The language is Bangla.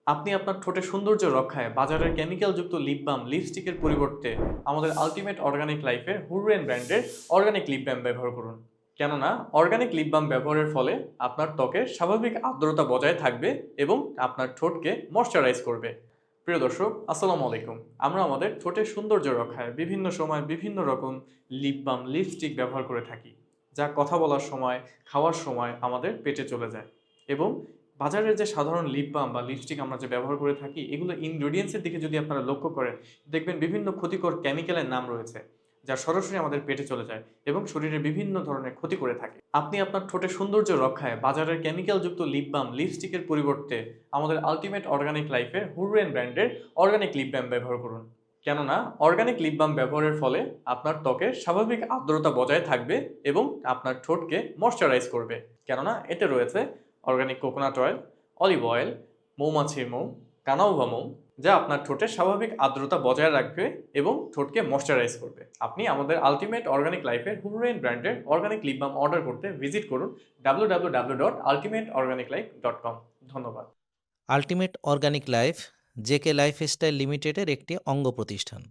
আপনি আপনার ঠোঁটের সৌন্দর্য রক্ষায় বাজারের কেমিক্যালযুক্ত লিপ বাম, লিপস্টিকের পরিবর্তে আমাদের আল্টিমেট অর্গানিক লাইফের হুররেন ব্র্যান্ডের অর্গানিক লিপ বাম ব্যবহার করুন। কেননা অর্গানিক লিপ বাম ব্যবহারের ফলে আপনার ত্বকের স্বাভাবিক আর্দ্রতা বজায় থাকবে এবং আপনার ঠোঁটকে ময়শ্চারাইজ করবে। প্রিয় দর্শক, আসসালামু আলাইকুম। আমরা আমাদের ঠোঁটের সৌন্দর্য রক্ষায় বিভিন্ন সময় বিভিন্ন রকম লিপ বাম, লিপস্টিক ব্যবহার করে থাকি, যা কথা বলার সময়, খাওয়ার সময় আমাদের পেটে চলে যায়। এবং বাজারের যে সাধারণ লিপ বাম বা লিপস্টিক আমরা যে ব্যবহার করে থাকি, এগুলো ইনগ্রেডিয়েন্টসের দিকে যদি আপনারা লক্ষ্য করেন, দেখবেন বিভিন্ন ক্ষতিকর কেমিক্যালের নাম রয়েছে, যা সরাসরি আমাদের পেটে চলে যায় এবং শরীরে বিভিন্ন ধরনের ক্ষতি করে থাকে। আপনি আপনার ঠোঁটের সৌন্দর্য রক্ষায় বাজারের কেমিক্যালযুক্ত লিপ বাম, লিপস্টিকের পরিবর্তে আমাদের আল্টিমেট অর্গানিক লাইফের হুররেন ব্র্যান্ডের অর্গানিক লিপ বাম ব্যবহার করুন। কেননা অর্গানিক লিপ বাম ব্যবহারের ফলে আপনার ত্বকের স্বাভাবিক আর্দ্রতা বজায় থাকবে এবং আপনার ঠোঁটকে ময়শ্চারাইজ করবে। কেননা এতে রয়েছে organic coconut oil, olive oil, মৌমাছির মোম, কানাউভা মোম, যা আপনার ঠোঁটের স্বাভাবিক আর্দ্রতা বজায় রাখবে এবং ঠোঁটকে ময়শ্চারাইজ করবে। আপনি আমাদের আল্টিমেট অর্গানিক লাইফের হুররেন ব্র্যান্ডের অর্গানিক লিপ বাম অর্ডার করতে ভিজিট করুন www.ultimateorganiclife.com। ধন্যবাদ। Ultimate organic life JK lifestyle লিমিটেডের একটি অঙ্গ প্রতিষ্ঠান।